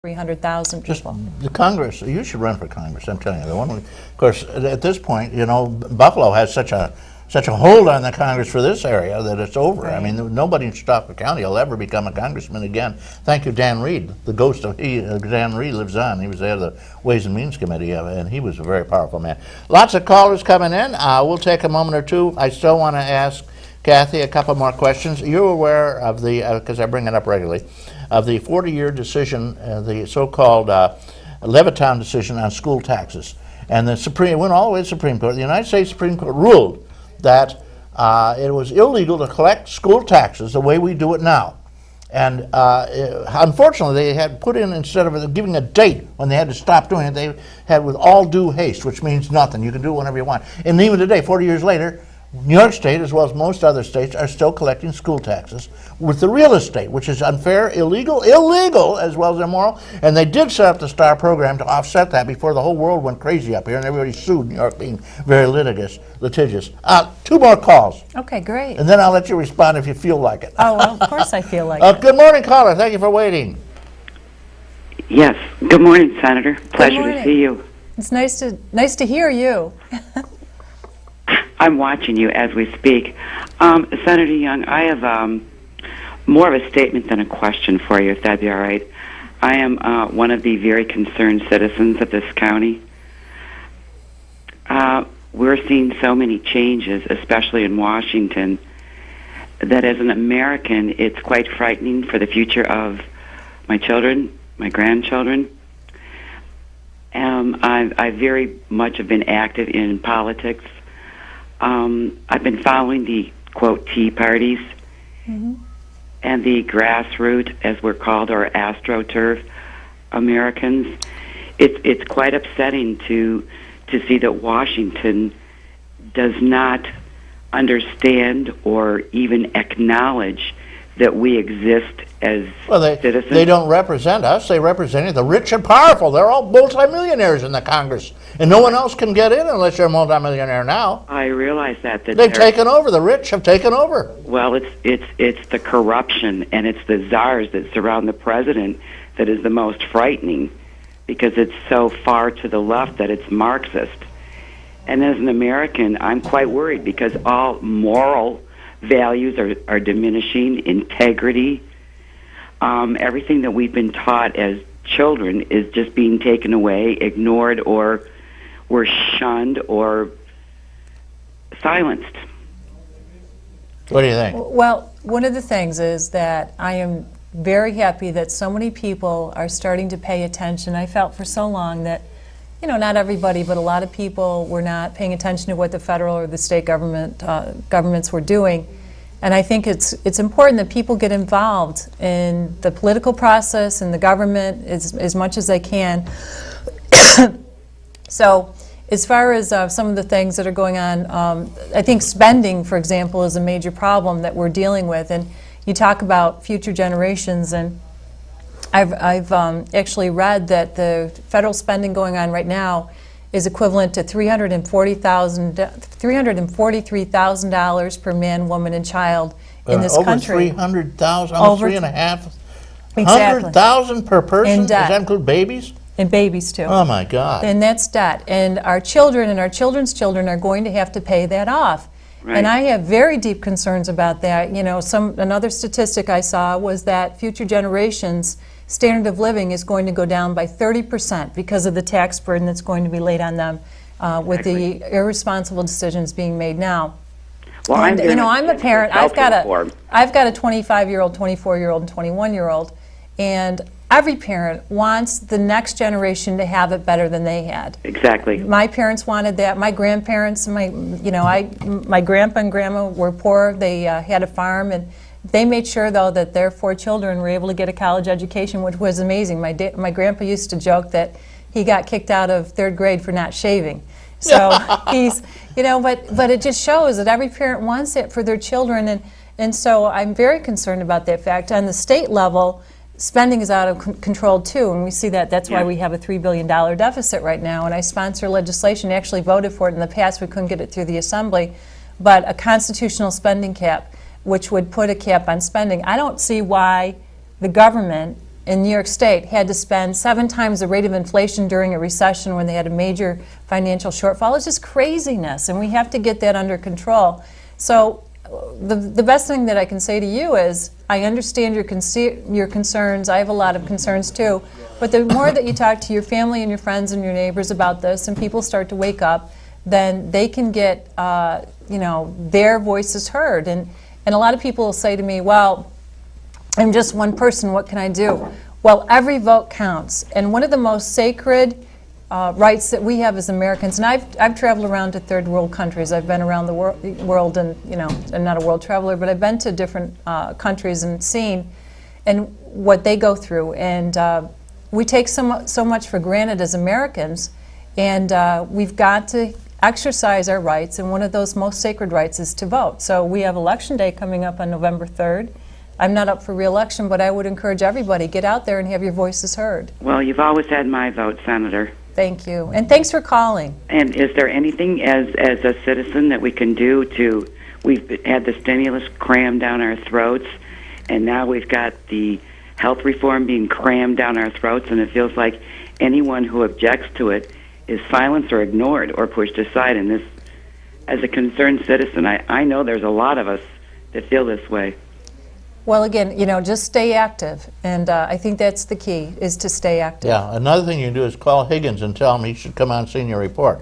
300,000 Just people. the Congress, you should run for Congress, I'm telling you. Of course, at this point, Buffalo has such a hold on the Congress for this area that it's over. Right. I mean, nobody in Chautauqua County will ever become a congressman again. Thank you, Dan Reed. The ghost of Dan Reed lives on. He was there of the Ways and Means Committee, and he was a very powerful man. Lots of callers coming in. We'll take a moment or two. I still want to ask Cathy a couple more questions. You're aware of the, because I bring it up regularly, of the 40-year decision, the so-called Levittown decision on school taxes. And the Supreme, went all the way to the Supreme Court. The United States Supreme Court ruled that it was illegal to collect school taxes the way we do it now. And unfortunately, they had put in, instead of giving a date when they had to stop doing it, they had with all due haste, which means nothing. You can do it whenever you want. And even today, 40 years later, New York State, as well as most other states, are still collecting school taxes with the real estate, which is unfair, illegal, as well as immoral. And they did set up the STAR program to offset that before the whole world went crazy up here and everybody sued New York, being very litigious. Two more calls. Okay, great. And then I'll let you respond if you feel like it. Oh, well, of course I feel like it. Good morning, caller. Thank you for waiting. Yes. Good morning, Senator. Pleasure morning. to see you. It's nice to hear you. I'm watching you as we speak. Senator Young, I have more of a statement than a question for you, if that'd be all right. I am one of the very concerned citizens of this county. We're seeing so many changes, especially in Washington, that as an American, it's quite frightening for the future of my children, my grandchildren. I very much have been active in politics. I've been following the, quote, Tea Parties and the grassroots, as we're called, or AstroTurf Americans. It's quite upsetting to see that Washington does not understand or even acknowledge that we exist as citizens. They don't represent us. They represent the rich and powerful. They're all multimillionaires in the Congress. And no one else can get in unless you're a multimillionaire now. I realize that they've taken over. The rich have taken over. Well, it's the corruption and it's the czars that surround the president that is the most frightening, because it's so far to the left that it's Marxist. And as an American, I'm quite worried because all moral values are diminishing, integrity. Everything that we've been taught as children is just being taken away, ignored, or we're shunned or silenced. What do you think? Well, one of the things is that I am very happy that so many people are starting to pay attention. I felt for so long that, not everybody, but a lot of people were not paying attention to what the federal or the state governments were doing. And I think it's important that people get involved in the political process and the government as much as they can. So as far as some of the things that are going on, I think spending, for example, is a major problem that we're dealing with. And you talk about future generations, and I've actually read that the federal spending going on right now is equivalent to $343,000 per man, woman, and child in this country. Over 300,000, almost Over 3.5 Exactly. 100,000 per person? In debt. Does that include babies? And babies too. Oh my God. And that's debt. And our children and our children's children are going to have to pay that off. Right. And I have very deep concerns about that. Another statistic I saw was that future generations' standard of living is going to go down by 30% because of the tax burden that's going to be laid on them with the irresponsible decisions being made now. Well, and, I'm a parent. I've got a 25-year-old, 24-year-old, and 21-year-old, and every parent wants the next generation to have it better than they had. Exactly. My parents wanted that. My grandparents, my grandpa and grandma were poor. They had a farm, and they made sure, though, that their 4 children were able to get a college education, which was amazing. My grandpa used to joke that he got kicked out of 3rd grade for not shaving. So he's, but it just shows that every parent wants it for their children, and so I'm very concerned about that fact. On the state level, spending is out of control too, and we see that. That's why we have a $3 billion deficit right now, and I sponsor legislation, actually voted for it in the past. We couldn't get it through the Assembly, but a constitutional spending cap, which would put a cap on spending. I don't see why the government in New York State had to spend 7 times the rate of inflation during a recession when they had a major financial shortfall. It's just craziness, and we have to get that under control. So the best thing that I can say to you is, I understand your concerns. I have a lot of concerns too. But the more that you talk to your family and your friends and your neighbors about this, and people start to wake up, then they can get their voices heard. And a lot of people will say to me, well, I'm just one person, what can I do? Well, every vote counts. And one of the most sacred rights that we have as Americans, and I've traveled around to third world countries. I've been around the world, and I'm not a world traveler, but I've been to different countries and seen and what they go through. And we take so much for granted as Americans, and we've got to exercise our rights, and one of those most sacred rights is to vote. So we have Election Day coming up on November 3rd. I'm not up for re-election, but I would encourage everybody, get out there and have your voices heard. Well, you've always had my vote, Senator. Thank you. And thanks for calling. And is there anything as a citizen that we can do to, we've had the stimulus crammed down our throats, and now we've got the health reform being crammed down our throats, and it feels like anyone who objects to it is silenced or ignored or pushed aside. And this, as a concerned citizen, I know there's a lot of us that feel this way. Well, again, just stay active, and I think that's the key, is to stay active. Yeah, another thing you can do is call Higgins and tell him he should come on senior report.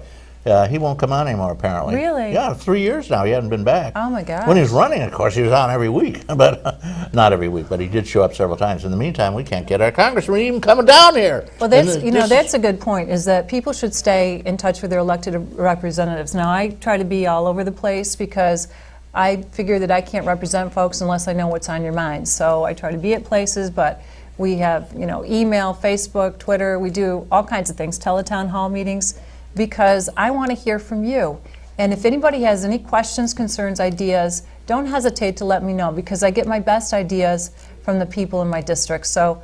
He won't come on anymore, apparently. Really? Yeah, 3 years now, he hasn't been back. Oh, my gosh. When he was running, of course, he was on every week, but not every week, but he did show up several times. In the meantime, we can't get our congressman even coming down here. Well, that's a good point, is that people should stay in touch with their elected representatives. Now, I try to be all over the place because I figure that I can't represent folks unless I know what's on your mind. So I try to be at places, but we have, email, Facebook, Twitter. We do all kinds of things, teletown hall meetings, because I want to hear from you. And if anybody has any questions, concerns, ideas, don't hesitate to let me know, because I get my best ideas from the people in my district. So,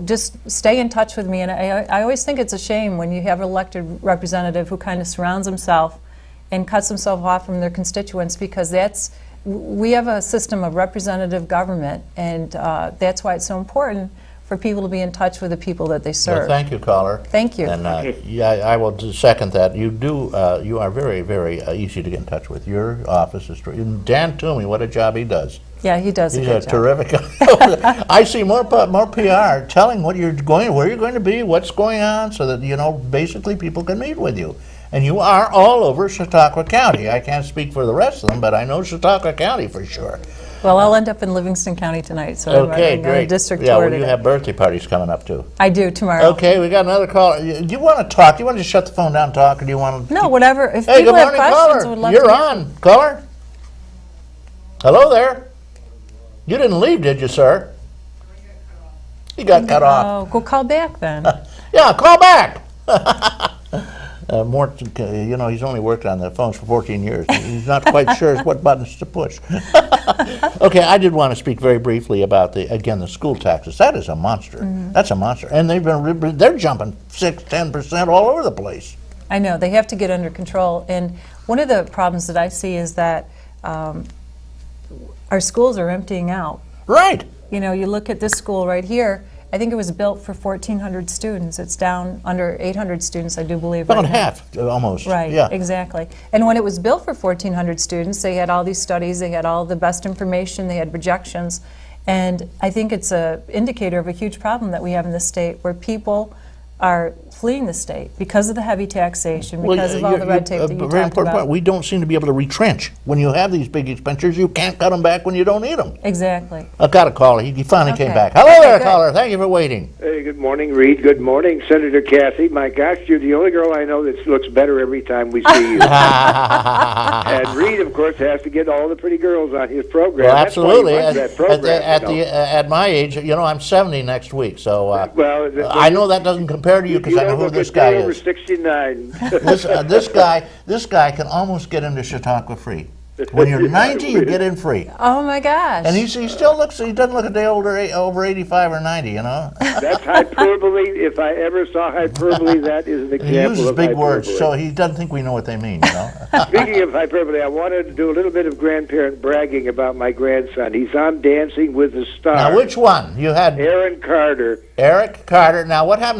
just stay in touch with me. And I always think it's a shame when you have an elected representative who kind of surrounds himself and cuts himself off from their constituents, because we have a system of representative government, and that's why it's so important for people to be in touch with the people that they serve. Well, thank you, caller. Thank you. And I will second that. You are very, very easy to get in touch with. Your office is and Dan Toomey, what a job he does. Yeah, he does He's a good a job. terrific. I see more PR telling where you're going to be, what's going on, so that basically people can meet with you. And you are all over Chautauqua County. I can't speak for the rest of them, but I know Chautauqua County for sure. Well, I'll end up in Livingston County tonight, so Okay, I'm on a great. district Yeah, tour well, you today. have birthday parties coming up too. I do, tomorrow. Okay, we got another call. Do you want to talk? Do you want to just shut the phone down and talk, or do you want to? No, whatever. If Hey, people good have morning, questions, I caller. would love You're to hear on, caller. Hello there. You didn't leave, did you, sir? You got cut off. Oh, go call back then. Yeah, call back. Mort, he's only worked on the phones for 14 years. He's not quite sure what buttons to push. Okay, I did want to speak very briefly about the school taxes. That is a monster. Mm-hmm. That's a monster, and they're jumping 6-10% all over the place. I know, they have to get under control. And one of the problems that I see is that our schools are emptying out. Right. You look at this school right here. I think it was built for 1,400 students. It's down under 800 students, I do believe. About right half, almost. Right, yeah. Exactly. And when it was built for 1,400 students, they had all these studies, they had all the best information, they had projections. And I think it's an indicator of a huge problem that we have in this state, where people are fleeing the state because of the heavy taxation, because of all the red tape that you very talked important about. point. We don't seem to be able to retrench. When you have these big expenditures, you can't cut them back when you don't need them. Exactly. I've got a caller. He finally came Okay. back. Hello Okay, there, good. caller. Thank you for waiting. Hey, good morning, Reed. Good morning, Senator Cathy. My gosh, you're the only girl I know that looks better every time we see you. And Reed, of course, has to get all the pretty girls on his program. Well, That's why he absolutely. runs that program, At my age, I'm 70 next week, so well, I know that doesn't compare to you because I know who this guy over is. 69. This guy can almost get into Chautauqua free. When you're 90, you get in free. Oh my gosh. And he still looks, he doesn't look a day older, over 85 or 90, you know? That's hyperbole. If I ever saw hyperbole, that is an example He uses of big hyperbole. words, so he doesn't think we know what they mean, you know? Speaking of hyperbole, I wanted to do a little bit of grandparent bragging about my grandson. He's on Dancing with the Stars. Now, which one? You had Aaron Carter. Eric Carter. Now, what happened